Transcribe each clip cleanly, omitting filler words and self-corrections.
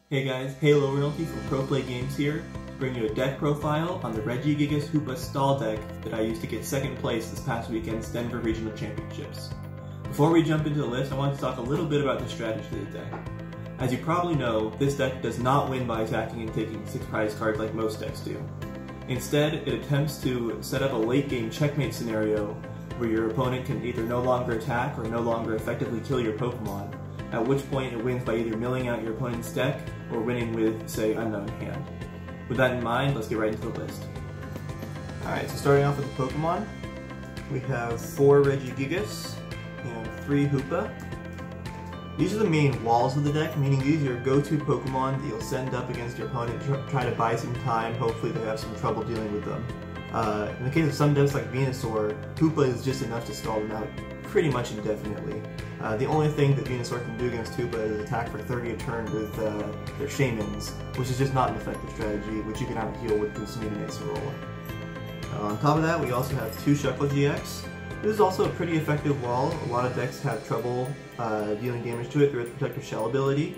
Hey guys, Hale Obernolte from Pro Play Games here to bring you a deck profile on the Regigigas Hoopa stall deck that I used to get second place this past weekend's Denver Regional Championships. Before we jump into the list, I want to talk a little bit about the strategy of the deck. As you probably know, this deck does not win by attacking and taking 6 prize cards like most decks do. Instead, it attempts to set up a late game checkmate scenario where your opponent can either no longer attack or no longer effectively kill your Pokemon, at which point it wins by either milling out your opponent's deck or winning with, say, Unknown Hand. With that in mind, let's get right into the list. Alright, so starting off with the Pokemon, we have 4 Regigigas and 3 Hoopa. These are the main walls of the deck, meaning these are your go-to Pokemon that you'll send up against your opponent, try to buy some time, hopefully they have some trouble dealing with them. In the case of some decks like Venusaur, Hoopa is just enough to stall them out pretty much indefinitely. The only thing that Venusaur can do against Hoopa is attack for 30 a turn with their Shamans, which is just not an effective strategy, which you can out-heal with Kusumi and Acerola. On top of that, we also have 2 Shuckle GX. This is also a pretty effective wall. A lot of decks have trouble dealing damage to it through its Protective Shell ability.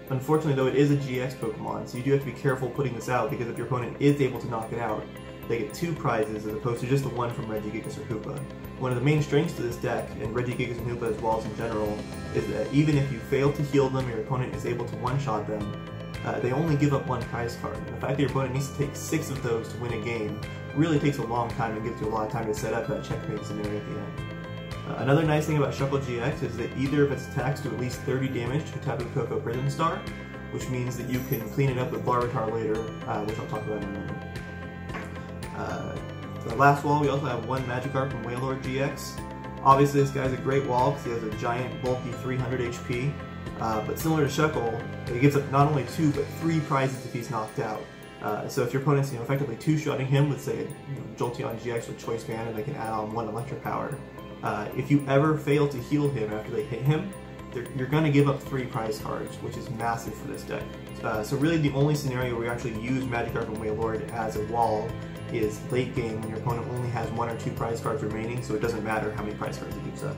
Unfortunately though, it is a GX Pokemon, so you do have to be careful putting this out, because if your opponent is able to knock it out, they get 2 prizes as opposed to just the one from Regigigas or Hoopa. One of the main strengths to this deck, and Regigigas and Hoopa as walls in general, is that even if you fail to heal them, your opponent is able to one-shot them, they only give up 1 prize card. And the fact that your opponent needs to take 6 of those to win a game really takes a long time and gives you a lot of time to set up that checkmate scenario at the end. Another nice thing about Shuckle GX is that either of its attacks do at least 30 damage to Tapu Koko Prison Star, which means that you can clean it up with Larvitar later, which I'll talk about in a moment. The last wall, we also have 1 Magikarp from Wailord GX. Obviously this guy's a great wall because he has a giant bulky 300 HP, but similar to Shuckle, it gives up not only 2 but 3 prizes if he's knocked out. So if your opponent's effectively 2-shotting him with, say, Jolteon GX with Choice Band, and they can add on 1 Electric Power, if you ever fail to heal him after they hit him, you're going to give up 3 prize cards, which is massive for this deck. So really the only scenario where you actually use Magikarp and Wailord as a wall is late game when your opponent only has 1 or 2 prize cards remaining, so it doesn't matter how many prize cards it gives up.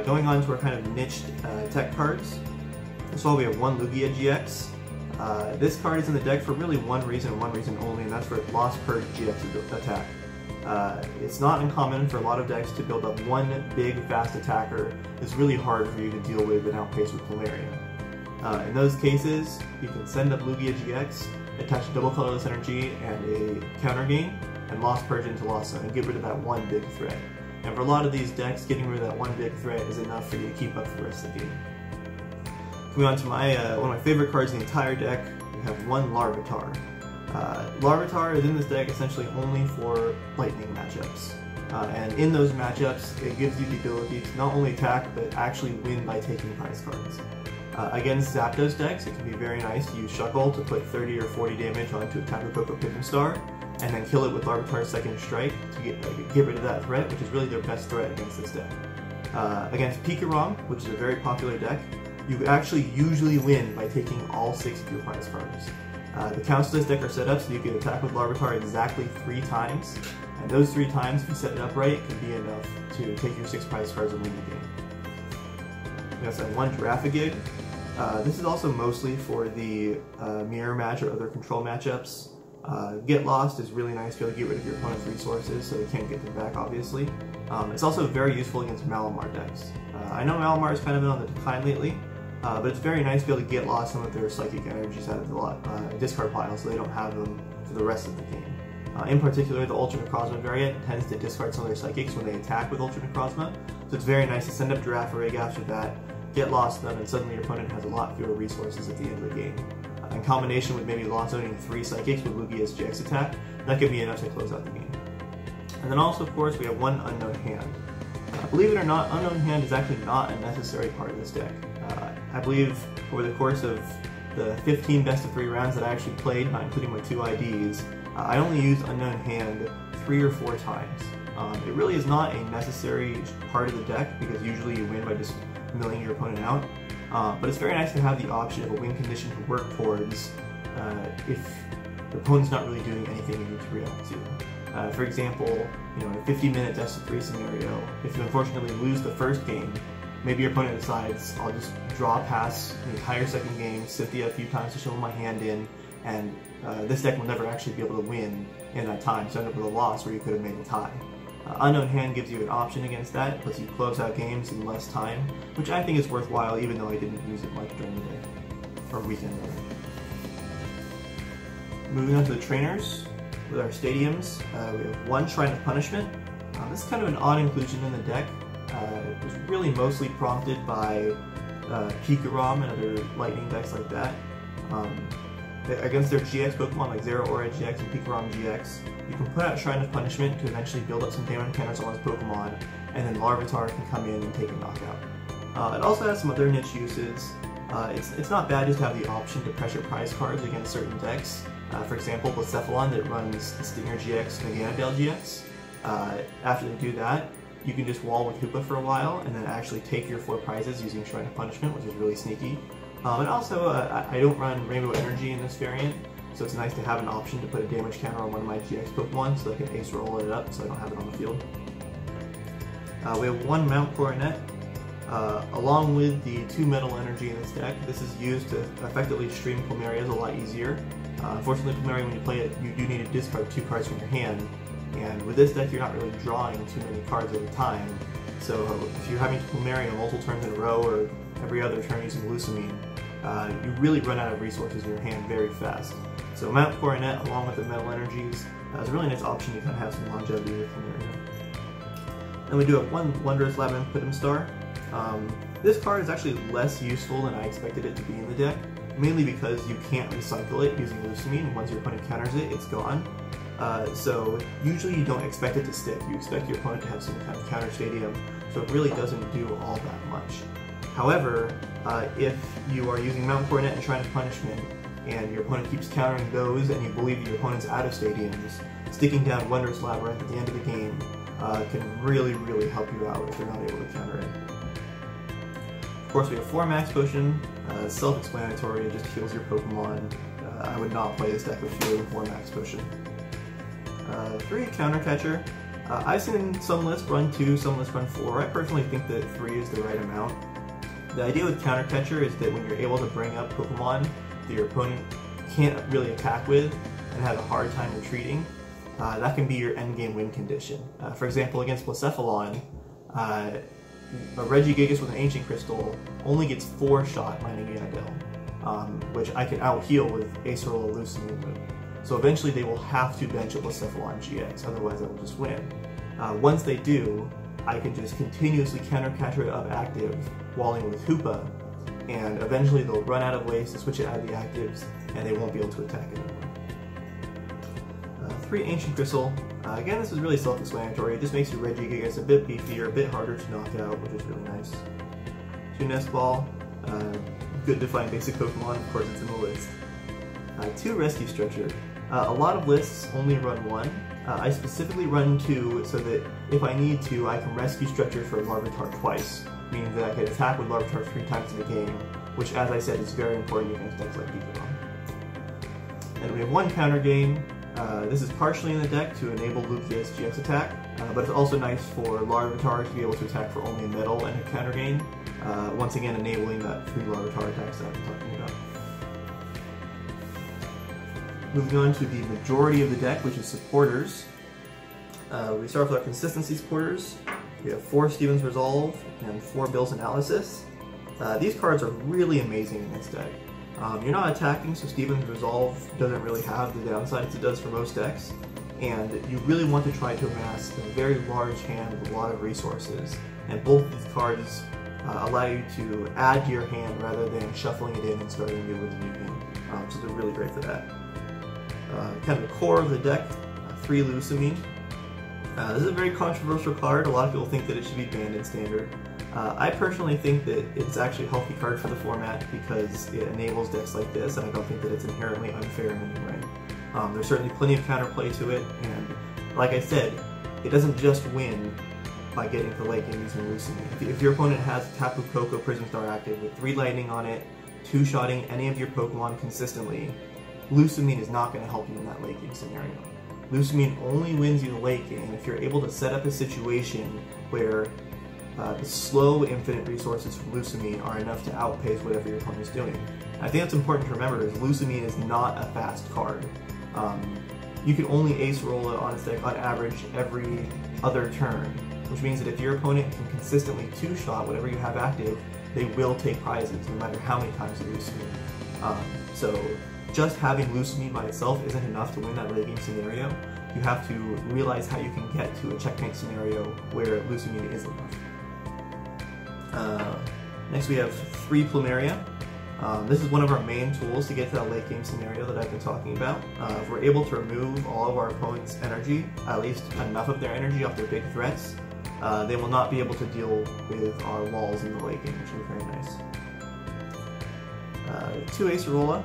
Going on to our kind of niched tech cards. This wall we have 1 Lugia GX. This card is in the deck for really one reason only, and that's for its Lost Purge GX attack. It's not uncommon for a lot of decks to build up 1 big fast attacker that's really hard for you to deal with and outpace with Polarium. In those cases, you can send up Lugia GX, attach double colorless energy and a counter gain, and Lost Purge into Lost Zone and get rid of that 1 big threat. And for a lot of these decks, getting rid of that 1 big threat is enough for you to keep up for the rest of the game. Moving on to my one of my favorite cards in the entire deck, we have 1 Larvitar. Larvitar is in this deck essentially only for lightning matchups. And in those matchups, it gives you the ability to not only attack, but actually win by taking prize cards. Against Zapdos decks, it can be very nice to use Shuckle to put 30 or 40 damage onto a Tapu Koko Prison Star, and then kill it with Larvitar's Second Strike to get rid of that threat, which is really their best threat against this deck. Against Pikarom, which is a very popular deck, you actually usually win by taking all 6 of your prize cards. The counts to this deck are set up so you can attack with Larvitar exactly 3 times, and those 3 times, if you set it up right, can be enough to take your 6 prize cards and win the game. We also have 1 Giraffe. This is also mostly for the mirror match or other control matchups. Get Lost is really nice to be able to get rid of your opponent's resources so they can't get them back, obviously. It's also very useful against Malamar decks. I know Malamar has kind of been on the decline lately, but it's very nice to be able to get lost some of their psychic energies out of the discard pile so they don't have them for the rest of the game. In particular, the Ultra Necrozma variant tends to discard some of their psychics when they attack with Ultra Necrozma, so it's very nice to send up Giraffe after that, get lost them, and suddenly your opponent has a lot fewer resources at the end of the game. In combination with maybe lost owning 3 psychics with Lugia's GX attack, that could be enough to close out the game. And then also, of course, we have 1 Unknown Hand. Believe it or not, Unknown Hand is actually not a necessary part of this deck. I believe over the course of the 15 best of 3 rounds that I actually played, not including my 2 IDs, I only used Unknown Hand 3 or 4 times. It really is not a necessary part of the deck because usually you win by just milling your opponent out. But it's very nice to have the option of a win condition to work towards if the opponent's not really doing anything you need to react to. For example, in a 50-minute best of 3 scenario, if you unfortunately lose the first game, maybe your opponent decides, I'll just draw past the entire second game, Cynthia a few times to shovel my hand in, and this deck will never actually be able to win in that time, so end up with a loss where you could have made a tie. Unknown Hand gives you an option against that, lets you close out games in less time, which I think is worthwhile even though I didn't use it much during the day, or weekend. Moving on to the trainers, with our stadiums, we have one Shrine of Punishment. This is kind of an odd inclusion in the deck. It was really mostly prompted by Pikarom and other lightning decks like that. Against their GX Pokemon like Zeraora GX and Pikarom GX, you can put out Shrine of Punishment to eventually build up some damage counters on his Pokemon, and then Larvitar can come in and take a knockout. It also has some other niche uses. It's not bad just to have the option to pressure prize cards against certain decks. For example, Blacephalon that runs the Stinger GX and the Ganondale GX. After they do that, you can just wall with Hoopa for a while and then actually take your 4 prizes using Shrine of Punishment, which is really sneaky. And also, I don't run Rainbow Energy in this variant, so it's nice to have an option to put a damage counter on one of my GX Pokemon so I can ace roll it up so I don't have it on the field. We have one Mount Coronet, along with the 2 Metal Energy in this deck. This is used to effectively stream Plumerias a lot easier. Unfortunately, Plumeria, when you play it, you do need to discard 2 cards from your hand, and with this deck you're not really drawing too many cards at a time, so if you're having to Plumeria multiple turns in a row or every other turn using Lusamine, you really run out of resources in your hand very fast. So Mount Coronet along with the Metal Energies is a really nice option to kind of have some longevity with Plumeria. Then we do have one Wondrous Labyrinth Pitum Star. This card is actually less useful than I expected it to be in the deck, mainly because you can't recycle it using Lusamine. Once your opponent counters it, it's gone. So usually you don't expect it to stick. You expect your opponent to have some kind of counter stadium, so it really doesn't do all that much. However, if you are using Mount Coronet and Shrine of Punishment, and your opponent keeps countering those, and you believe that your opponent's out of stadiums, sticking down Wondrous Labyrinth at the end of the game can really, really help you out if they're not able to counter it. Of course, we have 4 Max Potion, self-explanatory, it just heals your Pokemon. I would not play this deck with fewer than 4 Max Potion. 3 Counter Catcher. I've seen some lists run 2, some lists run 4. I personally think that 3 is the right amount. The idea with Counter Catcher is that when you're able to bring up Pokemon that your opponent can't really attack with and have a hard time retreating, that can be your endgame win condition. For example, against Blacephalon, a Regigigas with an Ancient Crystal only gets 4 shot landing Ganondale, which I can out-heal with Ace Roll or Lusamine with. So eventually they will have to bench a Blacephalon GX, otherwise I will just win. Once they do, I can just continuously Counter Catcher it up active, walling with Hoopa, and eventually they'll run out of ways to switch it out of the actives, and they won't be able to attack anymore. 3 Ancient Crystal. Again, this is really self-explanatory. It just makes your Regigigas a bit beefier, a bit harder to knock out, which is really nice. 2 Nest Ball. Good to find basic Pokemon, of course it's in the list. 2 Rescue Stretcher. A lot of lists only run 1. I specifically run 2 so that if I need to, I can Rescue Stretcher for Larvitar twice, meaning that I can attack with Larvitar 3 times in the game, which, as I said, is very important against decks like Pikarom. And we have 1 Counter Gain. This is partially in the deck to enable Lugia's GX attack, but it's also nice for Larvitar to be able to attack for only a metal and a Counter Gain, once again enabling that 3 Larvitar attacks that I'm talking about. Moving on to the majority of the deck, which is supporters. We start with our consistency supporters. We have 4 Steven's Resolve and 4 Bill's Analysis. These cards are really amazing in this deck. You're not attacking, so Steven's Resolve doesn't really have the downsides it does for most decks, and you really want to try to amass a very large hand with a lot of resources, and both of these cards allow you to add to your hand rather than shuffling it in and starting anew with a new game, so they're really great for that. Kind of the core of the deck, 3 Lusamine. This is a very controversial card. A lot of people think that it should be banned in Standard. I personally think that it's actually a healthy card for the format because it enables decks like this, and I don't think that it's inherently unfair in any way. There's certainly plenty of counterplay to it, and like I said, it doesn't just win by getting to late game using Lusamine. If your opponent has Tapu Koko Prism Star active with 3 lightning on it, 2-shotting any of your Pokemon consistently, Lusamine is not going to help you in that late game scenario. Lusamine only wins you the late game if you're able to set up a situation where the slow infinite resources from Lucamine are enough to outpace whatever your opponent is doing. I think that's important to remember, is Lucamine is not a fast card. You can only ace roll it on its deck on average every other turn, which means that if your opponent can consistently two-shot whatever you have active, they will take prizes no matter how many times they Lucamine. So just having Lucamine by itself isn't enough to win that late game scenario. You have to realize how you can get to a checkmate scenario where Lucamine is enough. Next we have 3 Plumeria. This is one of our main tools to get to that late game scenario that I've been talking about. If we're able to remove all of our opponent's energy, at least enough of their energy off their big threats, they will not be able to deal with our walls in the late game, which is very nice. 2 Acerola.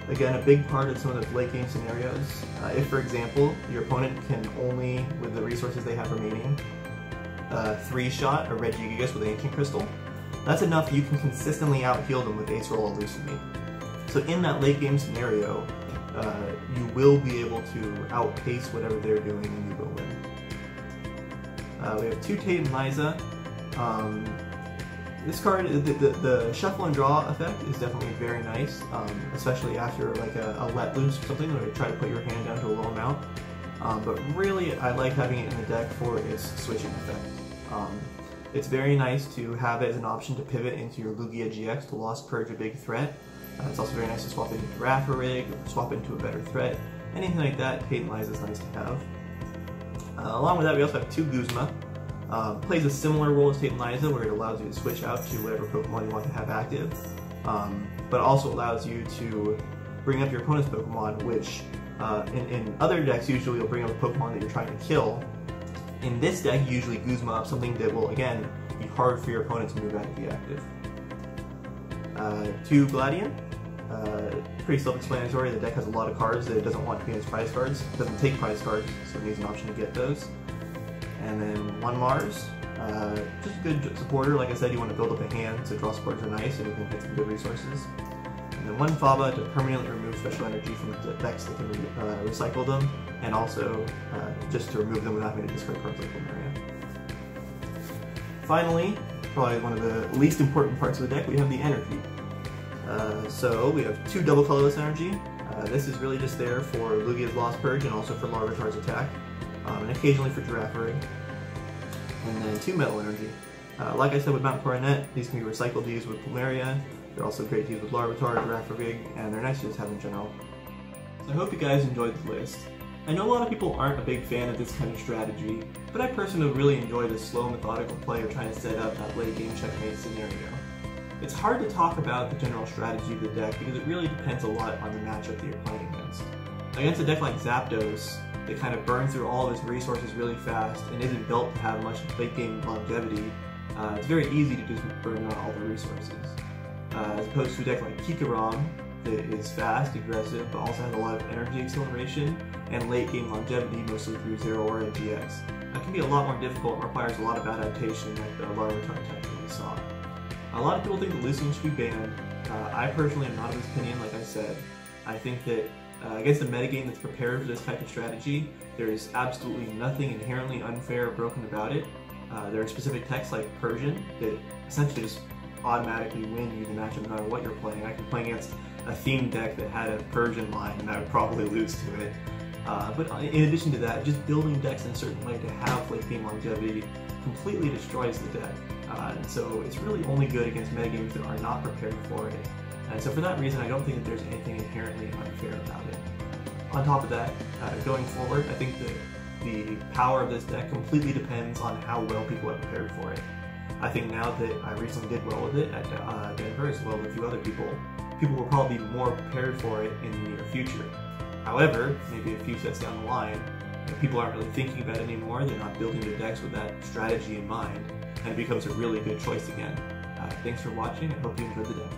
Again, a big part of some of the late game scenarios. If, for example, your opponent can only, with the resources they have remaining, 3-shot a Regigigas with an Ancient Crystal, that's enough you can consistently out-heal them with Acerola Lucamine. So in that late game scenario, you will be able to outpace whatever they're doing and you will win. We have 2 Tate and Liza. This card, the shuffle and draw effect is definitely very nice, especially after like a let loose or something, where you try to put your hand down to a low amount. But really, I like having it in the deck for its switching effect. It's very nice to have it as an option to pivot into your Lugia GX to Lost Purge a big threat. It's also very nice to swap into Rig, or swap into a better threat. Anything like that, Tate and Liza is nice to have. Along with that, we also have 2 Guzma. Plays a similar role as Tate and Liza, where it allows you to switch out to whatever Pokemon you want to have active, but also allows you to bring up your opponent's Pokemon, which in other decks usually you'll bring up a Pokemon that you're trying to kill. In this deck, you usually Guzma up something that will, again, be hard for your opponent to move out of the active. 2 Gladion. Pretty self-explanatory. The deck has a lot of cards that it doesn't want to be in its prize cards. It doesn't take prize cards, so it needs an option to get those. And then 1 Mars. Just a good supporter. Like I said, you want to build up a hand, so draw supporters are nice, and you can get some good resources. And then 1 Faba to permanently remove special energy from the decks that can recycle them, and also just to remove them without having to discard cards like Plumeria. Finally, probably one of the least important parts of the deck, we have the energy. So we have 2 double colorless energy. This is really just there for Lugia's Lost Purge and also for Larvitar's attack, and occasionally for Rig. And then 2 metal energy. Like I said with Mount Coronet, these can be recycled to use with Plumeria. They're also great to use with Larvitar, Rig, and they're nice to just have in general. So I hope you guys enjoyed the list. I know a lot of people aren't a big fan of this kind of strategy, but I personally really enjoy the slow, methodical play of trying to set up that late game checkmate scenario. It's hard to talk about the general strategy of the deck because it really depends a lot on the matchup that you're playing against. Against a deck like Zapdos, that kind of burns through all of its resources really fast and isn't built to have much late game longevity, it's very easy to just burn out all the resources. As opposed to a deck like Kikarom, that is fast, aggressive, but also has a lot of energy acceleration and late game longevity, mostly through Zero or GX. That can be a lot more difficult and requires a lot of adaptation, like the Larvitar type that we saw. A lot of people think that Lucamine should be banned. I personally am not of this opinion, like I said. I think that against a metagame that's prepared for this type of strategy, there is absolutely nothing inherently unfair or broken about it. There are specific techs like Persian that essentially just automatically win you the matchup no matter what you're playing. I could play against a themed deck that had a Persian line and I would probably lose to it. But in addition to that, just building decks in a certain way to have late game longevity completely destroys the deck. And so it's really only good against metagames that are not prepared for it. And so for that reason, I don't think that there's anything inherently unfair about it. On top of that, going forward, I think that the power of this deck completely depends on how well people are prepared for it. I think now that I recently did well with it at Denver, as well as a few other people will probably be more prepared for it in the near future. However, maybe a few sets down the line, people aren't really thinking about it anymore, they're not building their decks with that strategy in mind, and it becomes a really good choice again. Thanks for watching, I hope you enjoyed the deck.